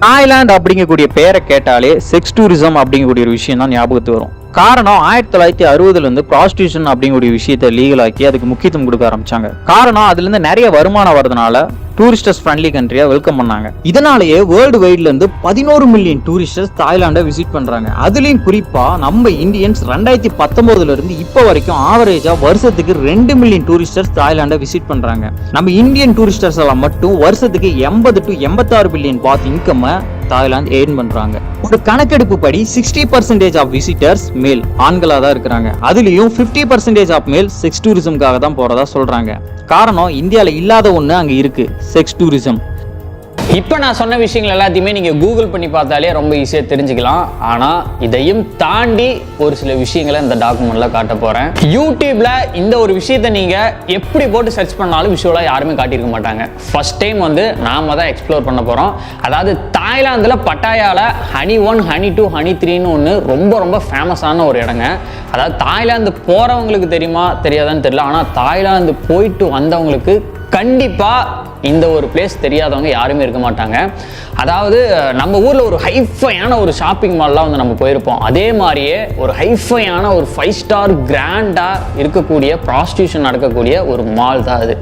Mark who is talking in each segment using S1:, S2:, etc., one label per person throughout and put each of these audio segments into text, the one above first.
S1: Thailand அப்படிங்கக்கூடிய பேரை கேட்டாலே செக்ஸ் டூரிசம் அப்படிங்கக்கூடிய ஒரு விஷயம் தான் ஞாபகத்துக்கு வரும். காரணம் 1960 ப்ராஸ்டியூஷன் அப்படிங்கக்கூடிய விஷயத்தை லீகல் ஆக்கி அதுக்கு முக்கியத்துவம் கொடுக்க ஆரம்பிச்சாங்க. காரணம் அதுல இருந்து நிறைய வருமானம் வரதுனால டூரிஸ்டர்ஸ் ஃப்ரெண்ட்லி கண்ட்ரியா வெல்கம் பண்ணாங்க. இதனாலேயே வேர்ல்டு வைட்ல இருந்து 11 மில்லியன் டூரிஸ்டர்ஸ் தாய்லாண்டை விசிட் பண்றாங்க. அதுலயும் குறிப்பா நம்ம இந்தியன்ஸ் 2019 இருந்து இப்ப வரைக்கும் ஆவரேஜா வருஷத்துக்கு 2 மில்லியன் டூரிஸ்டர்ஸ் தாய்லாண்டை விசிட் பண்றாங்க. நம்ம இந்தியன் டூரிஸ்டர்ஸ் எல்லாம் மட்டும் வருஷத்துக்கு 80 to 86 billion baht income Thailand earn பண்றாங்க. ஒரு கணக்கெடுப்பு படி 60% ஆஃப் விசிட்டர்ஸ் மேல் ஆண்களா தான் இருக்கிறாங்க. அதுலயும் 50% ஆஃப் மேல் செக்ஸ் டூரிசம்காக தான் போறதா சொல்றாங்க. காரணம் இந்தியால இல்லாத ஒண்ணு அங்க இருக்கு, செக்ஸ் டூரிசம்.
S2: இப்போ நான் சொன்ன விஷயங்கள் எல்லாத்தையுமே நீங்கள் கூகுள் பண்ணி பார்த்தாலே ரொம்ப ஈஸியாக தெரிஞ்சுக்கலாம். ஆனால் இதையும் தாண்டி ஒரு சில விஷயங்களை இந்த டாக்குமெண்ட்டில் காட்ட போகிறேன். யூடியூப்பில் இந்த ஒரு விஷயத்தை நீங்கள் எப்படி போட்டு சர்ச் பண்ணாலும் விஷுவலாக யாருமே காட்டியிருக்க மாட்டாங்க. ஃபர்ஸ்ட் டைம் நாம தான் எக்ஸ்ப்ளோர் பண்ண போகிறோம். அதாவது தாய்லாந்தில் பட்டாயாவில் ஹனி 1, ஹனி 2, ஹனி 3ன்னு ஒன்று ரொம்ப ரொம்ப ஃபேமஸான ஒரு இடங்க. அதாவது தாய்லாந்து போகிறவங்களுக்கு தெரியுமா தெரியாதான்னு தெரியல, ஆனால் தாய்லாந்து போயிட்டு வந்தவங்களுக்கு கண்டிப்பாக இந்த ஒரு பிளேஸ் தெரியாதவங்க யாருமே இருக்க மாட்டாங்க. அதாவது நம்ம ஊரில் ஒரு ஹைஃபையான ஒரு ஷாப்பிங் மால்லாம் நம்ம போயிருப்போம். அதே மாதிரியே ஒரு ஹைஃபையான ஒரு 5 ஸ்டார் கிராண்டாக இருக்கக்கூடிய ப்ராஸ்டியூஷன் நடக்கக்கூடிய ஒரு மால் தான் அது.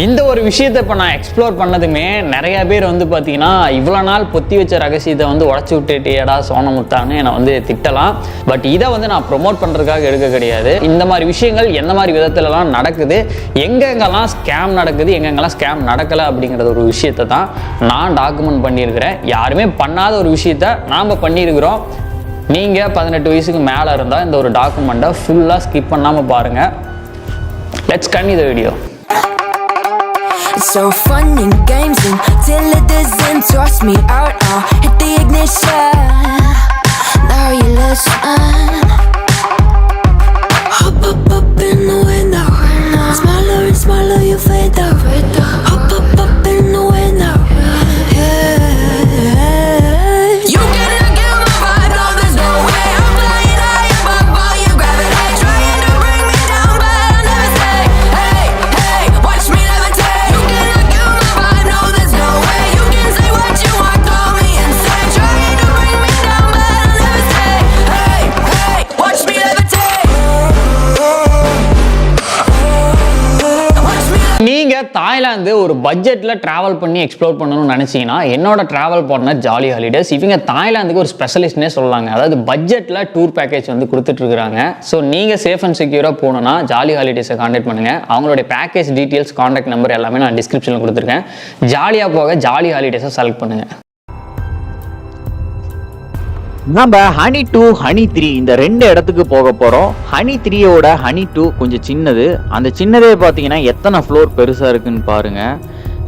S2: இந்த ஒரு விஷயத்தை இப்போ நான் எக்ஸ்ப்ளோர் பண்ணதுமே நிறைய பேர் பார்த்தீங்கன்னா இவ்வளோ நாள் பொத்தி வச்ச ரகசியத்தை உடச்சி விட்டுட்டேடா சோனமுத்தான்னு என்னை திட்டலாம். பட் இதை நான் ப்ரொமோட் பண்ணுறதுக்காக எடுக்க கிடையாது. இந்த மாதிரி விஷயங்கள் எந்த மாதிரி விதத்துலலாம் நடக்குது, எங்கெங்கெல்லாம் ஸ்கேம் நடக்குது, எங்கெங்கெல்லாம் ஸ்கேம் நடக்கலை அப்படிங்கிற ஒரு விஷயத்தை தான் நான் டாக்குமெண்ட் பண்ணியிருக்கிறேன். யாருமே பண்ணாத ஒரு விஷயத்த நாம் பண்ணியிருக்கிறோம். நீங்கள் 18 வயசுக்கு மேலே இருந்தால் இந்த ஒரு டாக்குமெண்ட்டை ஃபுல்லாக ஸ்கிப் பண்ணாமல் பாருங்கள். Let's continue the video.
S3: It's so fun and games until it doesn't toss me out. I'll hit the ignition. Now you listen. Hop up in the window. Smaller and smaller you fade out. Hop up in the window. You cannot get my vibe. No, there's no way. I'm flying high above all your gravity, trying to bring me down, but I'll never stay. Hey, hey, watch me levitate. You cannot get my vibe. No, there's no way. You can say what you want, call me insane, trying to bring me down, but I'll never stay. Hey, hey, watch me levitate.
S2: நீங்கள் Thailand ஒரு பட்ஜெட்டில் travel பண்ணி explore பண்ணணும்னு நினச்சிங்கன்னா என்னோட travel partner jolly holidays. இவங்க தாய்லாந்துக்கு ஒரு ஸ்பெஷலிஸ்ட்னே சொல்லலாங்க. அதாவது பட்ஜெட்டில் டூர் பேக்கேஜ் கொடுத்துட்ருக்குறாங்க. ஸோ நீங்கள் சேஃப் அண்ட் செக்யூராக போகணுன்னா ஜாலி ஹாலிடேஸை கான்டாக்ட் பண்ணுங்கள். அவங்களுடைய பேக்கேஜ் டீட்டெயில்ஸ், கான்டாக்ட் நம்பர் எல்லாமே நான் டிஸ்கிரிப்ஷனில் கொடுத்துருக்கேன். ஜாலியாக போக ஜாலி ஹாலிடேஸை செலக்ட் பண்ணுங்கள்.
S1: நம்ம ஹனி 2, ஹனி 3 இந்த 2 இடத்துக்கு போக போறோம். ஹனி 3யோட ஹனி 2 கொஞ்சம் சின்னது. அந்த சின்னதே பார்த்தீங்கன்னா எத்தனை ஃப்ளோர் பெருசா இருக்குன்னு பாருங்க.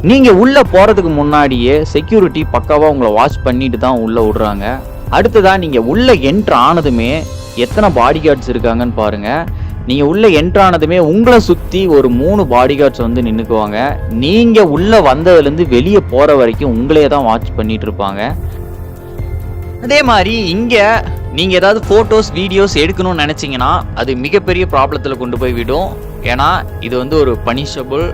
S1: நீங்க உள்ள போறதுக்கு முன்னாடியே செக்யூரிட்டி பக்காவா உங்களை வாட்ச் பண்ணிட்டு தான் உள்ள விடுறாங்க. அடுத்ததா நீங்க உள்ள என்ட்ரு ஆனதுமே எத்தனை பாடி கார்ட்ஸ் இருக்காங்கன்னு பாருங்க. நீங்க உள்ள என்ட்ரு ஆனதுமே உங்களை சுத்தி ஒரு 3 பாடி கார்ட்ஸ் நின்னுக்குவாங்க. நீங்க உள்ள வந்ததுல இருந்து வெளியே போற வரைக்கும் உங்களையே தான் வாட்ச் பண்ணிட்டு இருப்பாங்க. அதே மாதிரி இங்க நீங்க ஏதாவது போட்டோஸ், வீடியோஸ் எடுக்கணும்னு நினைச்சீங்கன்னா அது மிகப்பெரிய ப்ராப்ளத்துல கொண்டு போய் விடும். ஏன்னா இது ஒரு பனிஷபிள்.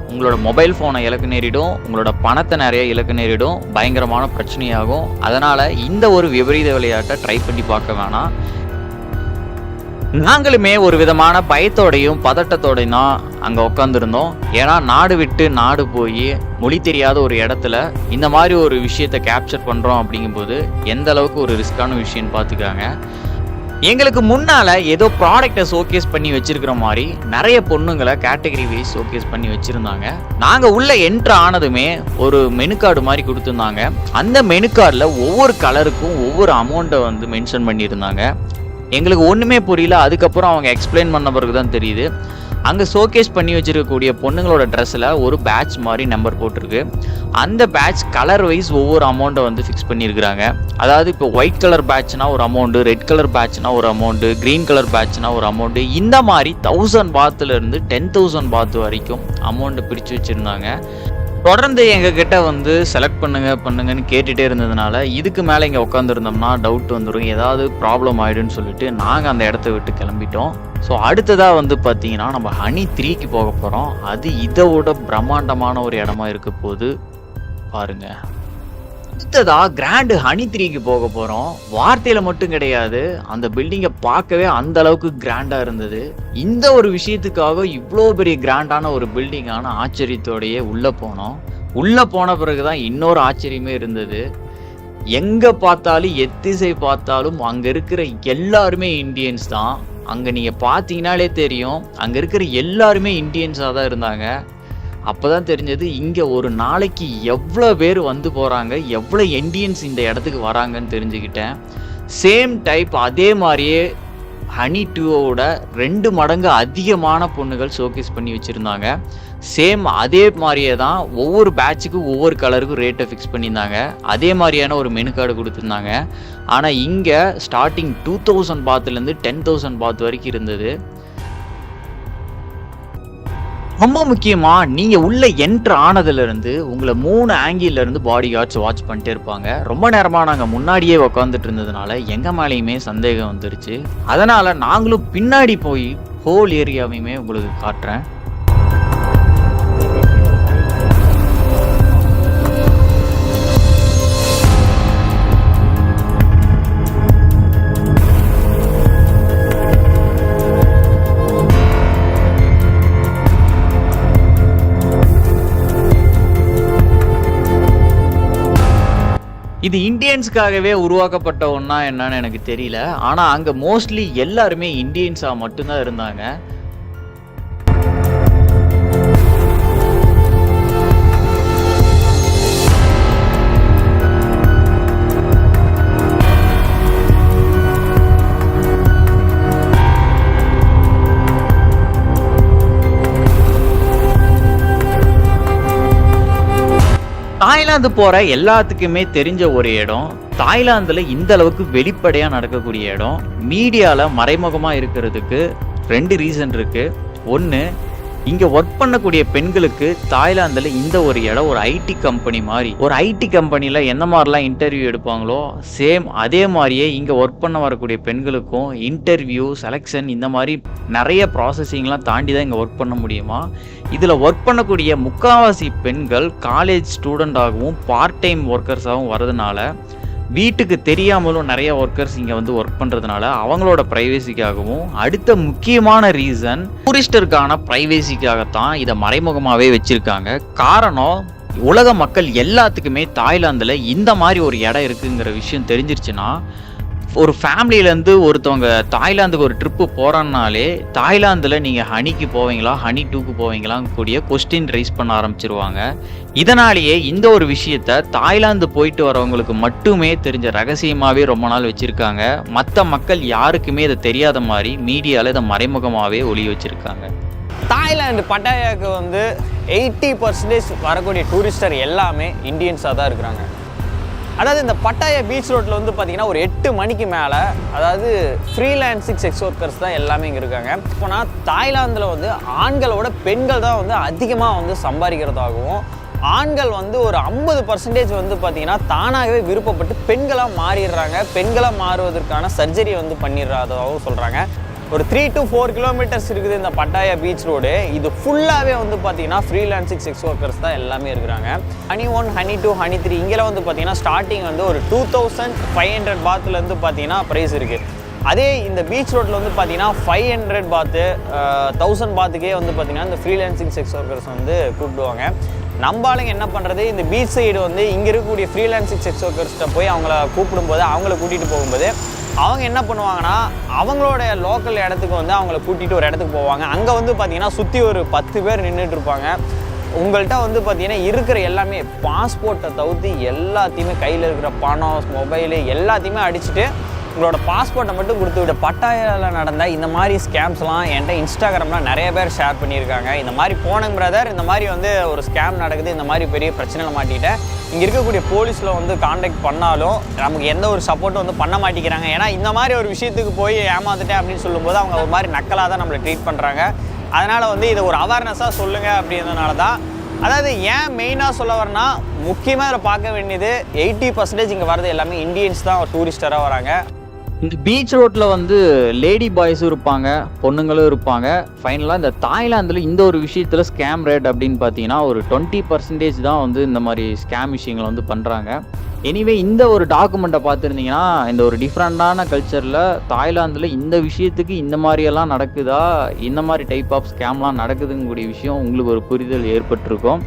S1: உங்களோட மொபைல் போனை இழக்க நேரிடும், உங்களோட பணத்தை நிறைய இழக்க நேரிடும், பயங்கரமான பிரச்சனையாகும். அதனால இந்த ஒரு விபரீத விளையாட்டை ட்ரை பண்ணி பார்க்க வேணாம். நாங்களுமே ஒரு விதமான பயத்தோடையும் பதட்டத்தோடையும் தான் அங்கே உட்காந்துருந்தோம். ஏன்னா நாடு விட்டு நாடு போய் மொழி தெரியாத ஒரு இடத்துல இந்த மாதிரி ஒரு விஷயத்தை கேப்சர் பண்ணுறோம் அப்படிங்கும்போது எந்த அளவுக்கு ஒரு ரிஸ்கான விஷயம்னு பார்த்துக்காங்க. எங்களுக்கு முன்னால் ஏதோ ப்ராடக்டை ஷோகேஸ் பண்ணி வச்சிருக்கிற மாதிரி நிறைய பொண்ணுங்களை கேட்டகரி வைஸ் ஷோகேஸ் பண்ணி வச்சுருந்தாங்க. நாங்கள் உள்ள என்ட்ரு ஆனதுமே ஒரு மெனு கார்டு மாதிரி கொடுத்துருந்தாங்க. அந்த மெனு கார்டில் ஒவ்வொரு கலருக்கும் ஒவ்வொரு அமௌண்ட்டை மென்ஷன் பண்ணியிருந்தாங்க. எங்களுக்கு ஒன்றுமே புரியல. அதுக்கப்புறம் அவங்க எக்ஸ்பிளைன் பண்ண பிறகு தான் தெரியுது. அங்கே ஷோகேஸ் பண்ணி வச்சிருக்கக்கூடிய பொண்ணுங்களோட ட்ரெஸ்ஸில் ஒரு பேட்ச் மாதிரி நம்பர் போட்டிருக்கு. அந்த பேட்ச் கலர் வைஸ் ஒவ்வொரு அமௌண்ட்டை ஃபிக்ஸ் பண்ணியிருக்கிறாங்க. அதாவது இப்போ ஒயிட் கலர் பேட்ச்னா ஒரு அமௌண்ட்டு, ரெட் கலர் பேட்ச்னா ஒரு அமௌண்ட்டு, க்ரீன் கலர் பேட்ச்னா ஒரு அமௌண்ட்டு, இந்த மாதிரி 1000 பாத்துலேருந்து 10,000 பாத் வரைக்கும் அமௌண்ட்டை பிரித்து வச்சுருந்தாங்க. தொடர்ந்து எங்ககிட்ட செலக்ட் பண்ணுங்கன்னு கேட்டுகிட்டே இருந்ததுனால இதுக்கு மேலே இங்கே உட்காந்துருந்தோம்னா டவுட் வந்துடும், ஏதாவது ப்ராப்ளம் ஆகிடுன்னு சொல்லிட்டு நாங்கள் அந்த இடத்த விட்டு கிளம்பிட்டோம். ஸோ அடுத்ததாக பார்த்தீங்கன்னா நம்ம ஹனி 3க்கு போக போகிறோம். அது இதோட பிரம்மாண்டமான ஒரு இடமா இருக்க போது பாருங்க. அடுத்ததா கிராண்ட் ஹனி 3க்கு போக போறோம். வார்த்தையில மட்டும் கிடையாது, அந்த பில்டிங்கை பார்க்கவே அந்த அளவுக்கு கிராண்டா இருந்தது. இந்த ஒரு விஷயத்துக்காக இவ்வளோ பெரிய கிராண்டான ஒரு பில்டிங்கான ஆச்சரியத்தோடையே உள்ள போனோம். உள்ள போன பிறகுதான் இன்னொரு ஆச்சரியமே இருந்தது. எங்க பார்த்தாலும் எத்திசை பார்த்தாலும் அங்க இருக்கிற எல்லாருமே இந்தியன்ஸ் தான். அங்க நீங்க பார்த்தீங்கன்னாலே தெரியும், அங்க இருக்கிற எல்லாருமே இந்தியன்ஸா தான் இருந்தாங்க. அப்பதான் தெரிஞ்சது இங்க ஒரு நாளைக்கு எவ்வளோ பேர் வந்து போறாங்க, எவ்வளோ இந்தியன்ஸ் இந்த இடத்துக்கு வராங்கன்னு தெரிஞ்சுக்கிட்டேன். சேம் டைப் அதே மாதிரியே ஹனி 2ஓட 2 மடங்கு அதிகமான பொண்ணுகள் ஷோகேஸ் பண்ணி வச்சுருந்தாங்க. சேம் அதே மாதிரியே தான் ஒவ்வொரு பேட்சுக்கும் ஒவ்வொரு கலருக்கும் ரேட்டை ஃபிக்ஸ் பண்ணியிருந்தாங்க. அதே மாதிரியான ஒரு மெனு கார்டு கொடுத்துருந்தாங்க. ஆனால் இங்கே ஸ்டார்டிங் 2000 பாத்துலேருந்து 10,000 பாத் வரைக்கும் இருந்தது. ரொம்ப முக்கியமாக நீங்கள் உள்ளே என்ட்ரு ஆனதுலேருந்து உங்களை 3 ஆங்கிள் இருந்து பாடி கார்ட்ஸ் வாட்ச் பண்ணிட்டே இருப்பாங்க. ரொம்ப நேரமாக நாங்கள் முன்னாடியே உக்காந்துட்டு இருந்ததுனால எங்கள் மேலேயுமே சந்தேகம் வந்துருச்சு. அதனால் நாங்களும் பின்னாடி போய் ஹோல் ஏரியாவையுமே உங்களுக்கு காட்டுறேன். இது இந்தியன்ஸ்க்காகவே உருவாக்கப்பட்ட ஒன்றா என்னன்னு எனக்கு தெரியல. ஆனால் அங்கே மோஸ்ட்லி எல்லாருமே இந்தியன்ஸாக மட்டும்தான் இருந்தாங்க. தாய்லாந்து போகிற எல்லாத்துக்குமே தெரிஞ்ச ஒரு இடம். தாய்லாந்தில் இந்த அளவுக்கு வெளிப்படையாக நடக்கக்கூடிய இடம். மீடியாவில் மறைமுகமாக இருக்கிறதுக்கு 2 ரீசன் இருக்குது. ஒன்று, இங்கே ஒர்க் பண்ணக்கூடிய பெண்களுக்கு தாய்லாந்தில் இந்த ஒரு இடம் ஒரு ஐடி கம்பெனி மாதிரி. ஒரு ஐடி கம்பெனியில் எந்த மாதிரிலாம் இன்டர்வியூ எடுப்பாங்களோ சேம் அதே மாதிரியே இங்கே ஒர்க் பண்ண வரக்கூடிய பெண்களுக்கும் இன்டர்வியூ, செலெக்ஷன் இந்த மாதிரி நிறைய ப்ராசஸிங்லாம் தாண்டி தான் இங்கே ஒர்க் பண்ண முடியுமா. இதில் ஒர்க் பண்ணக்கூடிய முக்கால்வாசி பெண்கள் காலேஜ் ஸ்டூடெண்டாகவும் பார்ட் டைம் ஒர்க்கர்ஸாகவும் வரதுனால வீட்டுக்கு தெரியாமலும் நிறைய ஒர்க்கர்ஸ் இங்கே வந்து ஒர்க் பண்ணுறதுனால அவங்களோட ப்ரைவேசிக்காகவும், அடுத்த முக்கியமான ரீசன் டூரிஸ்டருக்கான ப்ரைவேசிக்காகத்தான் இதை மறைமுகமாகவே வச்சுருக்காங்க. காரணம், உலக மக்கள் எல்லாத்துக்குமே தாய்லாந்தில் இந்த மாதிரி ஒரு இடம் இருக்குங்கிற விஷயம் தெரிஞ்சிருச்சுன்னா, ஒரு ஃபேமிலியிலேருந்து ஒருத்தவங்க தாய்லாந்துக்கு ஒரு ட்ரிப்பு போகிறான்னாலே தாய்லாந்தில் நீங்கள் ஹனிக்கு போவீங்களா, ஹனி 2க்கு போவீங்களான்னு கூடிய கொஸ்டின் ரைஸ் பண்ண ஆரம்பிச்சிருவாங்க. இதனாலேயே இந்த ஒரு விஷயத்த தாய்லாந்து போயிட்டு வரவங்களுக்கு மட்டுமே தெரிஞ்ச ரகசியமாகவே ரொம்ப நாள் வச்சுருக்காங்க. மற்ற மக்கள் யாருக்குமே இதை தெரியாத மாதிரி மீடியாவில் இதை மறைமுகமாகவே ஒளி வச்சுருக்காங்க.
S2: தாய்லாந்து பட்டாயாவுக்கு வந்து 80% வரக்கூடிய டூரிஸ்டர் எல்லாமே இந்தியன்ஸாக தான் இருக்கிறாங்க. அதாவது இந்த பட்டாயா பீச் ரோட்டில் வந்து பார்த்தீங்கன்னா ஒரு 8 மணிக்கு மேலே, அதாவது ஃப்ரீலான்சிங் செக்ஸ் ஒர்க்கர்ஸ் தான் எல்லாமே இங்கே இருக்காங்க. இப்போனால் தாய்லாந்தில் வந்து ஆண்களோட பெண்கள் தான் வந்து அதிகமாக வந்து சம்பாதிக்கிறதாகவும், ஆண்கள் வந்து ஒரு 50% வந்து பார்த்தீங்கன்னா தானாகவே விருப்பப்பட்டு பெண்களாக மாறிடுறாங்க. பெண்களாக மாறுவதற்கான சர்ஜரி வந்து பண்ணிடுறதாகவும் சொல்கிறாங்க. ஒரு 3 to 4 கிலோமீட்டர்ஸ் இருக்குது இந்த பட்டாயா பீச் ரோடு. இது ஃபுல்லாகவே வந்து பார்த்தீங்கன்னா ஃப்ரீலான்சிங் செக்ஸ் ஒர்க்கர்ஸ் தான் எல்லாமே இருக்கிறாங்க. ஹனி 1, ஹனி 2, ஹனி 3 இங்கெல்லாம் வந்து பார்த்தீங்கன்னா ஸ்டார்டிங் வந்து ஒரு 2500 பாத்துலேருந்து பார்த்தீங்கன்னா ப்ரைஸ் இருக்குது. அதே இந்த பீச் ரோட்டில் வந்து பார்த்தீங்கன்னா 500 பாத்து 1000 பாத்துக்கே வந்து பார்த்தீங்கன்னா இந்த ஃப்ரீலான்சிங் செக்ஸ் ஒர்க்கர்ஸ் வந்து கூப்பிடுவாங்க. நம்ம ஆளுங்க என்ன பண்ணுறது, இந்த பீச் சைடு வந்து இங்கே இருக்கக்கூடிய ஃப்ரீலான்சிங் செக்ஸ் ஒர்க்கர்ஸ்கிட்ட போய் அவங்கள கூப்பிடும்போது, அவங்கள கூட்டிகிட்டு போகும்போது அவங்க என்ன பண்ணுவாங்கன்னா அவங்களோட லோக்கல் இடத்துக்கு வந்து அவங்கள கூட்டிகிட்டு ஒரு இடத்துக்கு போவாங்க. அங்கே வந்து பார்த்தீங்கன்னா சுற்றி ஒரு 10 பேர் நின்றுட்டு இருப்பாங்க. உங்கள்கிட்ட வந்து பார்த்தீங்கன்னா இருக்கிற எல்லாமே பாஸ்போர்ட்டை தவிர்த்து எல்லாத்தையுமே, கையில் இருக்கிற பணம், மொபைலு எல்லாத்தையுமே அடிச்சுட்டு உங்களோட பாஸ்போர்ட்டை மட்டும் கொடுத்து விட. பட்டாயாவில் நடந்த இந்த மாதிரி ஸ்கேம்ஸ்லாம் என்கிட்ட இன்ஸ்டாகிராமில் நிறைய பேர் ஷேர் பண்ணியிருக்காங்க. இந்த மாதிரி போனங்க பிரதர், இந்த மாதிரி வந்து ஒரு ஸ்கேம் நடக்குது, இந்த மாதிரி பெரிய பிரச்சனையில் மாட்டிக்கிட்டேன், இங்கே இருக்கக்கூடிய போலீஸில் வந்து காண்டாக்ட் பண்ணாலும் நமக்கு எந்த ஒரு சப்போர்ட்டும் வந்து பண்ண மாட்டேங்கிறாங்க. ஏன்னா இந்த மாதிரி ஒரு விஷயத்துக்கு போய் ஏமாந்துட்டேன் அப்படின்னு சொல்லும்போது அவங்க ஒரு மாதிரி நக்கலாக தான் நம்மளை ட்ரீட் பண்ணுறாங்க. அதனால் வந்து இதை ஒரு அவேர்னஸாக சொல்லுங்கள் அப்படின்றதுனால தான். அதாவது ஏன் மெயினாக சொல்ல வரேன்னா, முக்கியமாக இதில் பார்க்க வேண்டியது 80% இங்கே வரது எல்லாமே இந்தியன்ஸ் தான் டூரிஸ்டராக வராங்க.
S1: இந்த பீச் ரோட்டில் வந்து லேடி பாய்ஸும் இருப்பாங்க, பொண்ணுங்களும் இருப்பாங்க. ஃபைனலாக இந்த தாய்லாந்தில் இந்த ஒரு விஷயத்தில் ஸ்கேம் ரேட் அப்படின்னு பார்த்தீங்கன்னா ஒரு 20% தான் வந்து இந்த மாதிரி ஸ்கேம் விஷயங்களை வந்து பண்ணுறாங்க. எனிவே இந்த ஒரு டாக்குமெண்ட்டை பார்த்துருந்தீங்கன்னா இந்த ஒரு டிஃப்ரெண்ட்டான கல்ச்சரில் தாய்லாந்தில் இந்த விஷயத்துக்கு இந்த மாதிரியெல்லாம் நடக்குதா, இந்த மாதிரி டைப் ஆஃப் ஸ்கேம்லாம் நடக்குதுங்கக்கூடிய விஷயம் உங்களுக்கு ஒரு புரிதல் ஏற்பட்டிருக்கும்.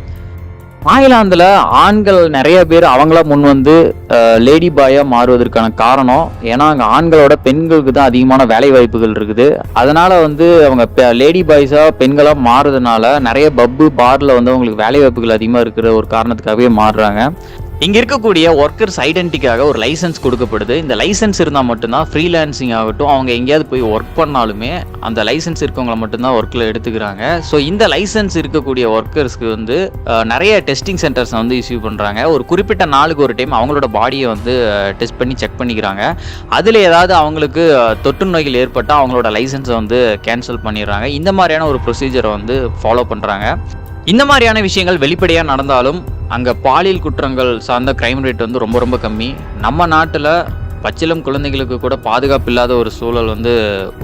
S1: தாய்லாந்தில் ஆண்கள் நிறைய பேர் அவங்களா முன் வந்து லேடி பாயாக மாறுவதற்கான காரணம் ஏன்னா அங்கே ஆண்களோட பெண்களுக்கு தான் அதிகமான வேலை வாய்ப்புகள் இருக்குது. அதனால் வந்து அவங்க லேடி பாய்ஸாக பெண்களாக மாறுறதுனால நிறைய பப்பு பாரில் வந்து அவங்களுக்கு வேலை வாய்ப்புகள் அதிகமாக இருக்கிற ஒரு காரணத்துக்காகவே மாறுறாங்க. இங்கே இருக்கக்கூடிய ஒர்க்கர்ஸ் ஐடென்டிட்டிக்காக ஒரு லைசன்ஸ் கொடுக்கப்படுது. இந்த லைசன்ஸ் இருந்தால் மட்டும்தான் ஃப்ரீலான்சிங் ஆகட்டும், அவங்க எங்கேயாவது போய் ஒர்க் பண்ணாலுமே அந்த லைசன்ஸ் இருக்கவங்கள மட்டும்தான் ஒர்க்கில் எடுத்துக்கிறாங்க. ஸோ இந்த லைசன்ஸ் இருக்கக்கூடிய ஒர்க்கர்ஸ்க்கு வந்து நிறைய டெஸ்டிங் சென்டர்ஸ் வந்து இஷ்யூ பண்ணுறாங்க. ஒரு குறிப்பிட்ட நாளுக்கு ஒரு டைம் அவங்களோட பாடியை வந்து டெஸ்ட் பண்ணி செக் பண்ணிக்கிறாங்க. அதில் ஏதாவது அவங்களுக்கு தொற்று நோய்கள் ஏற்பட்டால் அவங்களோட லைசன்ஸை வந்து கேன்சல் பண்ணிடுறாங்க. இந்த மாதிரியான ஒரு ப்ரொசீஜரை வந்து ஃபாலோ பண்ணுறாங்க. இந்த மாதிரியான விஷயங்கள் வெளிப்படையாக நடந்தாலும் அங்கே பாலியல் குற்றங்கள் சார்ந்த க்ரைம் ரேட் வந்து ரொம்ப ரொம்ப கம்மி. நம்ம நாட்டில் பச்சிளம் குழந்தைகளுக்கு கூட பாதுகாப்பு இல்லாத ஒரு சூழல் வந்து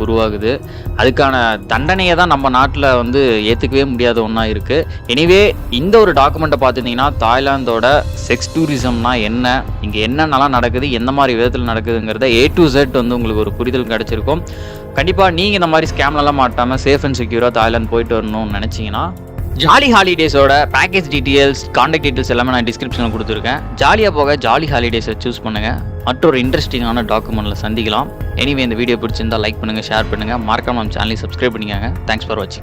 S1: உருவாகுது. அதுக்கான தண்டனையை தான் நம்ம நாட்டில் வந்து ஏற்றுக்கவே முடியாத ஒன்றா இருக்குது. எனிவே இந்த ஒரு டாக்குமெண்ட்டை பார்த்துட்டிங்கன்னா தாய்லாந்தோட செக்ஸ் டூரிசம்னா என்ன, இங்கே என்னென்னலாம் நடக்குது, எந்த மாதிரி விதத்தில் நடக்குதுங்கிறத A to Z வந்து உங்களுக்கு ஒரு புரிதல் கிடச்சிருக்கும். கண்டிப்பாக நீங்கள் இந்த மாதிரி ஸ்கேம்லலாம் மாட்டாமல் சேஃப் அண்ட் செக்யூராக தாய்லாந்து போயிட்டு வரணும்னு நினச்சிங்கன்னா ஜாலி ஹாலிடேஸோட பேக்கேஜ் டீட்டெயில்ஸ், கான்டாக்ட் டீட்டெயில்ஸ் எல்லாமே நான் டிஸ்கிரிப்ஷனில் கொடுத்துருக்கேன். ஜாலியாக போக ஜாலி ஹாலிடேஸை சூஸ் பண்ணுங்கள். மற்றொரு இன்ட்ரெஸ்டிங்கான டாக்குமெண்ட்டில் சந்திக்கலாம். எனிவே இந்த வீடியோ பிடிச்சிருந்தால் லைக் பண்ணுங்கள், ஷேர் பண்ணுங்கள், மறக்காம நம்ம சேனலை சப்ஸ்கிரைப் பண்ணிக்கோங்க. தேங்க்ஸ் ஃபார் வாட்சிங்.